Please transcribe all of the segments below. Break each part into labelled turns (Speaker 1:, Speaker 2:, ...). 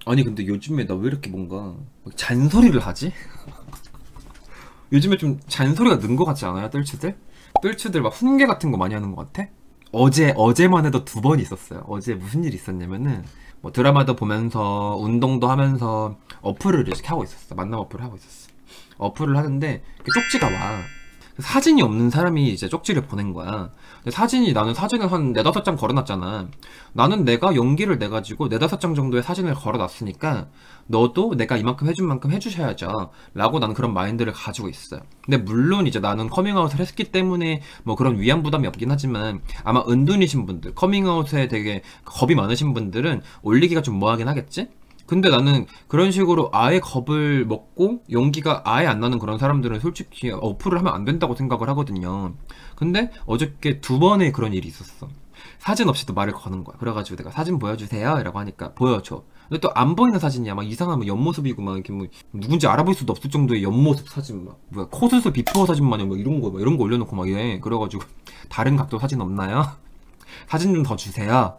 Speaker 1: 아니 근데 요즘에 나 왜 이렇게 뭔가 잔소리를 하지? 요즘에 좀 잔소리가 는 것 같지 않아요? 뜰츠들? 뜰츠들 막 훈계 같은 거 많이 하는 것 같아? 어제만 해도 2번 있었어요. 어제 무슨 일이 있었냐면은 뭐 드라마도 보면서 운동도 하면서 어플을 이렇게 하고 있었어. 만남 어플을 하고 있었어. 어플을 하는데 쪽지가 와. 사진이 없는 사람이 이제 쪽지를 보낸 거야. 근데 나는 사진을 한 4-5장 걸어놨잖아. 나는 내가 용기를 내가지고 4-5장 정도의 사진을 걸어놨으니까 너도 내가 이만큼 해준 만큼 해주셔야죠. 라고 나는 그런 마인드를 가지고 있어요. 근데 물론 이제 나는 커밍아웃을 했기 때문에 뭐 그런 위안 부담이 없긴 하지만 아마 은둔이신 분들, 커밍아웃에 되게 겁이 많으신 분들은 올리기가 좀 뭐하긴 하겠지? 근데 나는 그런 식으로 아예 겁을 먹고 용기가 아예 안 나는 그런 사람들은 솔직히 어플을 하면 안 된다고 생각을 하거든요. 근데 어저께 2번의 그런 일이 있었어. 사진 없이도 말을 거는 거야. 그래가지고 내가 사진 보여주세요 이라고 하니까 보여줘. 근데 또 안 보이는 사진이야. 막 이상한 뭐 옆모습이고 막 이렇게 뭐 누군지 알아볼 수도 없을 정도의 옆모습 사진 막 뭐야 코수술 비포 사진 마냥 막 이런 거 올려놓고 막 이래. 그래가지고 다른 각도 사진 없나요? 사진 좀 더 주세요.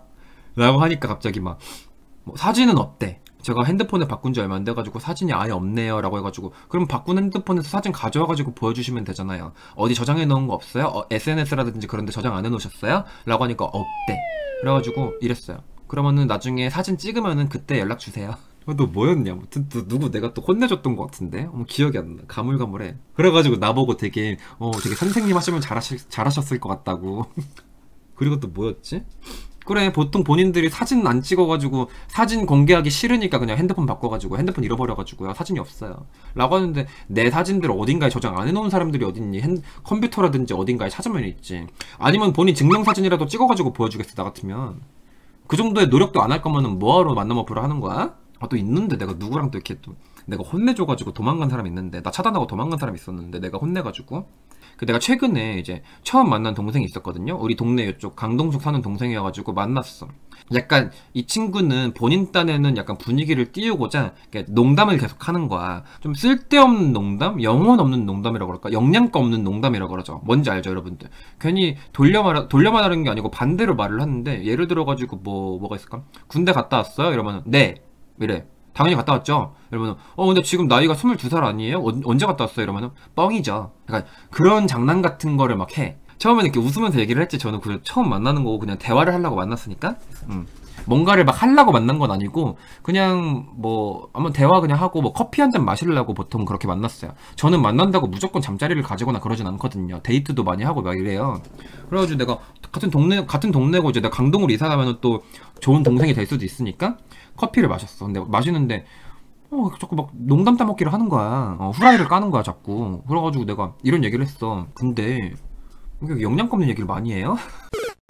Speaker 1: 라고 하니까 갑자기 막 뭐 사진은 없대. 제가 핸드폰을 바꾼 지 얼마 안 돼가지고 사진이 아예 없네요 라고 해가지고 그럼 바꾼 핸드폰에서 사진 가져와가지고 보여주시면 되잖아요. 어디 저장해 놓은 거 없어요? SNS라든지 그런 데 저장 안 해놓으셨어요? 라고 하니까 없대. 그래가지고 이랬어요. 그러면은 나중에 사진 찍으면은 그때 연락 주세요. 또 뭐였냐? 뭐, 누구 내가 또 혼내줬던 것 같은데? 기억이 안 나. 가물가물해. 그래가지고 나보고 되게 선생님 하시면 잘하셨을 것 같다고. 그리고 또 뭐였지? 그래 보통 본인들이 사진 안 찍어가지고 사진 공개하기 싫으니까 그냥 핸드폰 바꿔가지고 핸드폰 잃어버려가지고요 사진이 없어요 라고 하는데 내 사진들을 어딘가에 저장 안 해놓은 사람들이 어딨니? 컴퓨터라든지 어딘가에 찾으면 있지. 아니면 본인 증명사진이라도 찍어가지고 보여주겠어. 나 같으면 그 정도의 노력도 안 할 거면은 뭐하러 만남 어플을 하는 거야? 또 있는데 내가 누구랑 또 이렇게 또 내가 혼내줘가지고 도망간 사람 있는데 나 차단하고 도망간 사람 있었는데 내가 혼내가지고 내가 최근에 이제 처음 만난 동생이 있었거든요. 우리 동네 이쪽 강동숙 사는 동생이어가지고 만났어. 약간 이 친구는 본인 딴에는 약간 분위기를 띄우고자 농담을 계속 하는 거야. 좀 쓸데없는 농담? 영혼 없는 농담이라고 그럴까? 영양가 없는 농담이라고 그러죠. 뭔지 알죠, 여러분들? 괜히 돌려 말하는 게 아니고 반대로 말을 하는데 예를 들어가지고 뭐가 있을까? 군대 갔다 왔어요? 이러면 네. 이래. 당연히 갔다 왔죠? 이러면 근데 지금 나이가 22살 아니에요? 언제 갔다 왔어요? 이러면 뻥이죠. 약간 그런 장난 같은 거를 막 해. 처음에는 이렇게 웃으면서 얘기를 했지. 저는 그 처음 만나는 거고 그냥 대화를 하려고 만났으니까. 뭔가를 막 하려고 만난 건 아니고 그냥 뭐 한번 대화 그냥 하고 뭐 커피 한 잔 마시려고 보통 그렇게 만났어요. 저는 만난다고 무조건 잠자리를 가지거나 그러진 않거든요. 데이트도 많이 하고 막 이래요. 그래가지고 내가 같은 동네고 이제 내가 강동으로 이사 가면은 또 좋은 동생이 될 수도 있으니까 커피를 마셨어. 근데 마시는데 자꾸 막 농담 따먹기를 하는 거야. 후라이를 까는 거야 자꾸. 그래가지고 내가 이런 얘기를 했어. 근데 영양가 없는 얘기를 많이 해요?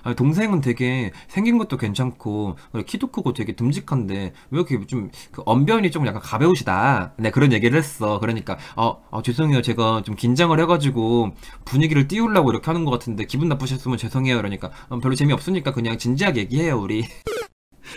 Speaker 1: 아니, 동생은 되게 생긴 것도 괜찮고 키도 크고 되게 듬직한데 왜 이렇게 좀 언변이 좀 약간 가벼우시다. 네 그런 얘기를 했어. 그러니까 죄송해요. 제가 좀 긴장을 해가지고 분위기를 띄우려고 이렇게 하는 것 같은데 기분 나쁘셨으면 죄송해요. 그러니까 별로 재미없으니까 그냥 진지하게 얘기해요 우리.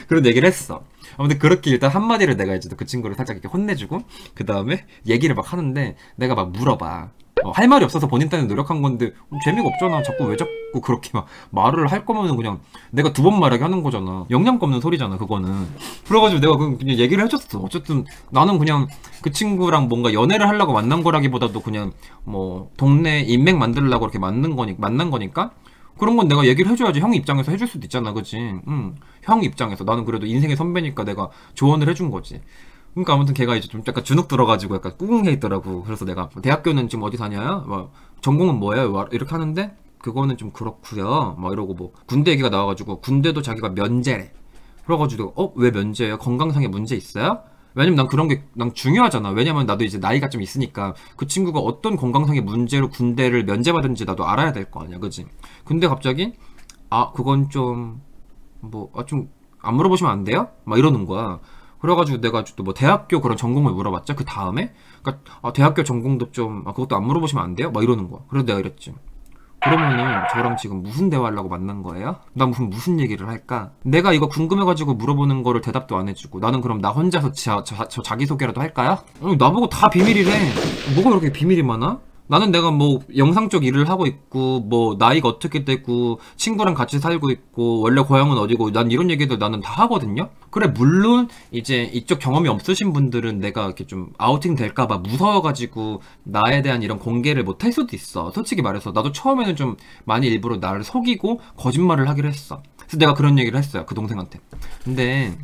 Speaker 1: 그런 얘기를 했어. 아무튼 그렇게 일단 한마디를 내가 이제 그 친구를 살짝 이렇게 혼내주고 그 다음에 얘기를 막 하는데 내가 막 물어봐. 할 말이 없어서 본인 딴에 노력한 건데 재미가 없잖아. 자꾸 왜 자꾸 그렇게 막 말을 할 거면은 그냥 내가 2번 말하게 하는 거잖아. 영양가 없는 소리잖아 그거는. 그래가지고 내가 그냥 얘기를 해줬어. 어쨌든 나는 그냥 그 친구랑 뭔가 연애를 하려고 만난 거라기보다도 그냥 뭐 동네 인맥 만들려고 이렇게 만난 거니까 그런 건 내가 얘기를 해줘야지. 형 입장에서 해줄 수도 있잖아, 그치? 형 입장에서 나는 그래도 인생의 선배니까 내가 조언을 해준 거지. 그러니까 아무튼 걔가 이제 좀 약간 주눅 들어가지고 약간 꿍해 있더라고. 그래서 내가 대학교는 지금 어디 다녀요? 뭐 전공은 뭐예요? 이렇게 하는데 그거는 좀 그렇고요. 막 이러고 뭐 군대 얘기가 나와가지고 군대도 자기가 면제래. 그래가지고 왜 면제예요? 건강상의 문제 있어요? 왜냐면 난 그런 게 난 중요하잖아. 왜냐면 나도 이제 나이가 좀 있으니까 그 친구가 어떤 건강상의 문제로 군대를 면제받은지 나도 알아야 될 거 아니야, 그지? 근데 갑자기 그건 좀 좀 안 물어보시면 안 돼요? 막 이러는 거야. 그래가지고 내가 또 뭐 대학교 그런 전공을 물어봤자 그 다음에 그러니까 대학교 전공도 좀 그것도 안 물어보시면 안 돼요? 막 이러는 거야. 그래서 내가 이랬지. 그러면은 저랑 지금 무슨 대화하려고 만난 거예요? 나 무슨 얘기를 할까? 내가 이거 궁금해가지고 물어보는 거를 대답도 안 해주고 나는 그럼 나 혼자서 저 자기소개라도 할까요? 나보고 다 비밀이래. 뭐가 그렇게 비밀이 많아? 나는 내가 뭐 영상 쪽 일을 하고 있고 뭐 나이가 어떻게 되고 친구랑 같이 살고 있고 원래 고향은 어디고 난 이런 얘기들 나는 다 하거든요. 그래 물론 이제 이쪽 경험이 없으신 분들은 내가 이렇게 좀 아우팅 될까봐 무서워가지고 나에 대한 이런 공개를 못 할 수도 있어. 솔직히 말해서 나도 처음에는 좀 많이 일부러 나를 속이고 거짓말을 하기로 했어. 그래서 내가 그런 얘기를 했어요, 그 동생한테. 근데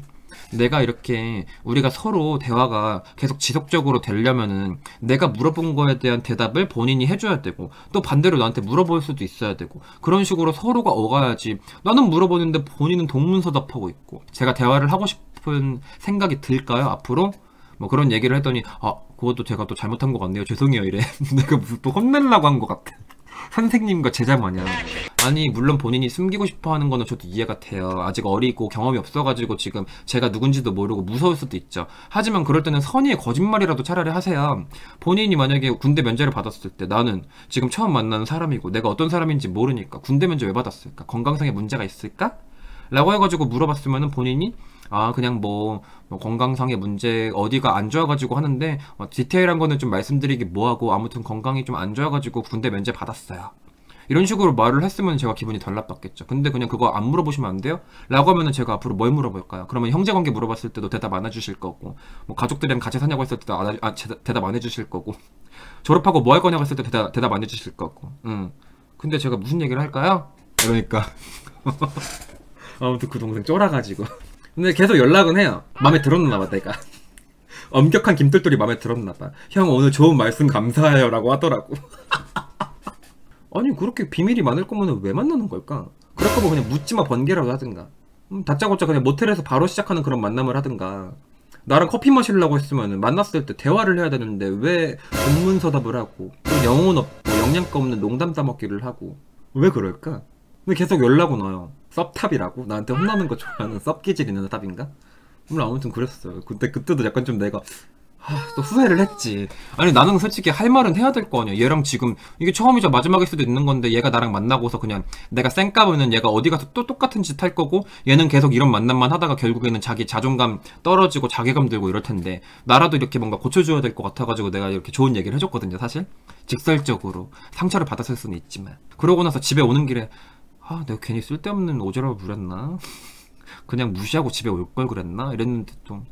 Speaker 1: 내가 이렇게 우리가 서로 대화가 계속 지속적으로 되려면은 내가 물어본 거에 대한 대답을 본인이 해줘야 되고 또 반대로 나한테 물어볼 수도 있어야 되고 그런 식으로 서로가 오가야지. 나는 물어보는데 본인은 동문서답하고 있고 제가 대화를 하고 싶은 생각이 들까요 앞으로? 뭐 그런 얘기를 했더니 아 그것도 제가 또 잘못한 것 같네요 죄송해요 이래. 내가 또 혼내려고 한 것 같아. 선생님과 제자 마냥. 아니 물론 본인이 숨기고 싶어 하는 거는 저도 이해가 돼요. 아직 어리고 경험이 없어가지고 지금 제가 누군지도 모르고 무서울 수도 있죠. 하지만 그럴 때는 선의의 거짓말이라도 차라리 하세요. 본인이 만약에 군대 면제를 받았을 때 나는 지금 처음 만나는 사람이고 내가 어떤 사람인지 모르니까 군대 면제 왜 받았을까? 건강상에 문제가 있을까? 라고 해가지고 물어봤으면은 본인이 아 그냥 뭐 건강상의 문제 어디가 안 좋아가지고 하는데 디테일한 거는 좀 말씀드리기 뭐하고 아무튼 건강이 좀 안 좋아가지고 군대 면제 받았어요. 이런 식으로 말을 했으면 제가 기분이 덜 나빴겠죠. 근데 그냥 그거 안 물어보시면 안 돼요? 라고 하면은 제가 앞으로 뭘 물어볼까요? 그러면 형제관계 물어봤을 때도 대답 안 해주실 거고 뭐 가족들이랑 같이 사냐고 했을 때도 대답 안 해주실 거고 졸업하고 뭐 할 거냐고 했을 때 대답 안 해주실 거고 근데 제가 무슨 얘기를 할까요? 그러니까 아무튼 그 동생 쫄아가지고 근데 계속 연락은 해요. 맘에 들었나봐 내가. 엄격한 김돌돌이 맘에 들었나봐. 형 오늘 좋은 말씀 감사해요 라고 하더라고. 아니 그렇게 비밀이 많을 거면 왜 만나는 걸까? 그럴 거면 그냥 묻지마 번개라도 하든가 다짜고짜 그냥 모텔에서 바로 시작하는 그런 만남을 하든가. 나랑 커피 마시려고 했으면 만났을 때 대화를 해야 되는데 왜 본문서답을 하고 또 영혼 없고 영양가 없는 농담 따먹기를 하고 왜 그럴까? 근데 계속 연락은 와요. 섭탑이라고? 나한테 혼나는 거 좋아하는 섭기질 있는 탑인가? 물론 아무튼 그랬어요. 그때도 약간 좀 내가 또 후회를 했지. 아니 나는 솔직히 할 말은 해야 될 거 아니야. 얘랑 지금 이게 처음이자 마지막일 수도 있는 건데 얘가 나랑 만나고서 그냥 내가 쌩까보면 얘가 어디 가서 또 똑같은 짓 할 거고 얘는 계속 이런 만남만 하다가 결국에는 자기 자존감 떨어지고 자괴감 들고 이럴 텐데 나라도 이렇게 뭔가 고쳐줘야 될 것 같아가지고 내가 이렇게 좋은 얘기를 해줬거든요. 사실 직설적으로 상처를 받았을 수는 있지만 그러고 나서 집에 오는 길에 내가 괜히 쓸데없는 오지랖을 부렸나? 그냥 무시하고 집에 올 걸 그랬나? 이랬는데 좀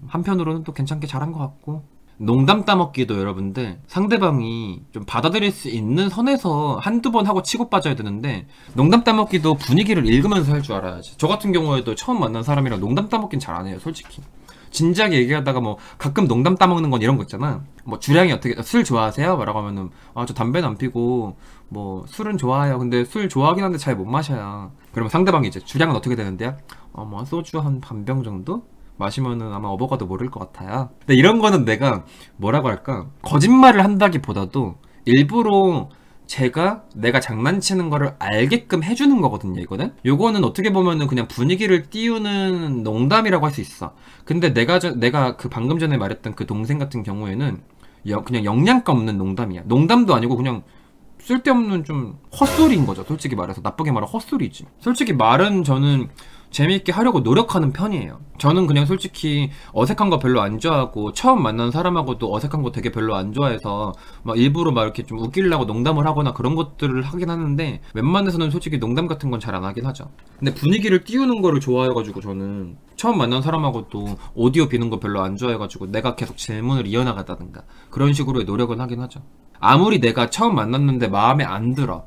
Speaker 1: 한편으로는 또 괜찮게 잘한 것 같고. 농담 따먹기도 여러분들 상대방이 좀 받아들일 수 있는 선에서 한두 번 하고 치고 빠져야 되는데 농담 따먹기도 분위기를 읽으면서 할 줄 알아야지. 저 같은 경우에도 처음 만난 사람이랑 농담 따먹긴 잘 안 해요 솔직히. 진지하게 얘기하다가 뭐 가끔 농담 따먹는 건 이런 거 있잖아. 뭐 주량이 어떻게 술 좋아하세요? 라고 하면은 저 담배는 안 피고 뭐 술은 좋아해요. 근데 술 좋아하긴 한데 잘 못 마셔요. 그러면 상대방이 이제 주량은 어떻게 되는데요? 뭐 소주 한 반병 정도? 마시면은 아마 업어가도 모를 것 같아요. 근데 이런 거는 내가 뭐라고 할까? 거짓말을 한다기보다도 일부러 내가 장난치는 거를 알게끔 해주는 거거든요, 이거는. 요거는 어떻게 보면은 그냥 분위기를 띄우는 농담이라고 할 수 있어. 근데 내가 그 방금 전에 말했던 그 동생 같은 경우에는 그냥 영양가 없는 농담이야. 농담도 아니고 그냥 쓸데없는 좀 헛소리인 거죠, 솔직히 말해서. 나쁘게 말하면 헛소리지. 솔직히 말은 저는 재미있게 하려고 노력하는 편이에요. 저는 그냥 솔직히 어색한 거 별로 안 좋아하고 처음 만난 사람하고도 어색한 거 되게 별로 안 좋아해서 막 일부러 막 이렇게 좀 웃기려고 농담을 하거나 그런 것들을 하긴 하는데 웬만해서는 솔직히 농담 같은 건 잘 안 하긴 하죠. 근데 분위기를 띄우는 거를 좋아해가지고 저는 처음 만난 사람하고도 오디오 비는 거 별로 안 좋아해가지고 내가 계속 질문을 이어나가다든가 그런 식으로의 노력은 하긴 하죠. 아무리 내가 처음 만났는데 마음에 안 들어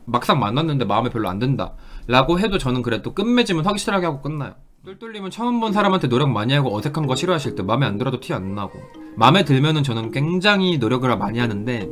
Speaker 1: 막상 만났는데 마음에 별로 안 든다 라고 해도 저는 그래도 끝맺음은 확실하게 하고 끝나요. 똘똘님은 처음 본 사람한테 노력 많이 하고 어색한 거 싫어하실 때 마음에 안 들어도 티 안 나고 마음에 들면은 저는 굉장히 노력을 많이 하는데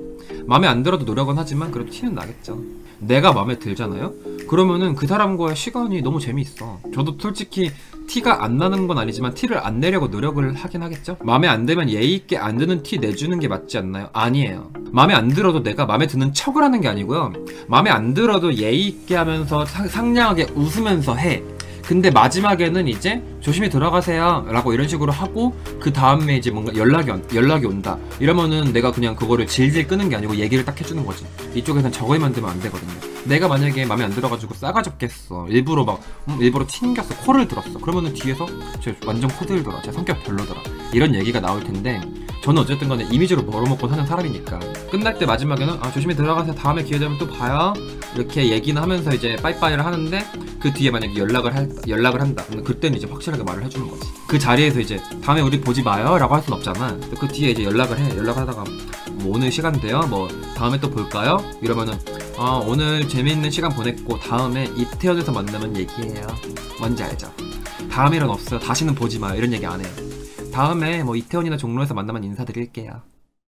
Speaker 1: 마음에 안 들어도 노력은 하지만 그래도 티는 나겠죠. 내가 마음에 들잖아요? 그러면은 그 사람과의 시간이 너무 재미있어. 저도 솔직히 티가 안 나는 건 아니지만 티를 안 내려고 노력을 하긴 하겠죠? 마음에 안 들면 예의 있게 안 드는 티 내주는 게 맞지 않나요? 아니에요. 마음에 안 들어도 내가 마음에 드는 척을 하는 게 아니고요. 마음에 안 들어도 예의 있게 하면서 상냥하게 웃으면서 해. 근데 마지막에는 이제 조심히 들어가세요 라고 이런 식으로 하고 그 다음에 이제 뭔가 연락이 온다 이러면은 내가 그냥 그거를 질질 끄는 게 아니고 얘기를 딱 해주는 거지. 이쪽에선 저거에 만들면 안 되거든요. 내가 만약에 맘에 안 들어가지고 싸가지 없겠어 일부러 튕겼어 코를 들었어 그러면은 뒤에서 쟤 완전 코들더라 쟤 성격 별로더라 이런 얘기가 나올 텐데 저는 어쨌든 간에 이미지로 벌어먹고 사는 사람이니까 끝날 때 마지막에는 아 조심히 들어가세요 다음에 기회 되면 또 봐요 이렇게 얘기는 하면서 이제 빠이빠이를 하는데 그 뒤에 만약에 연락을 한다 그러면 그때는 이제 확실하게 말을 해주는 거지. 그 자리에서 이제 다음에 우리 보지 마요 라고 할 순 없잖아. 그 뒤에 이제 연락을 하다가 뭐 오늘 시간 돼요? 뭐 다음에 또 볼까요? 이러면은 아 오늘 재미있는 시간 보냈고 다음에 이태원에서 만나면 얘기해요. 뭔지 알죠? 다음 일은 없어요 다시는 보지 마요 이런 얘기 안 해요. 다음에 뭐 이태원이나 종로에서 만나면 인사드릴게요.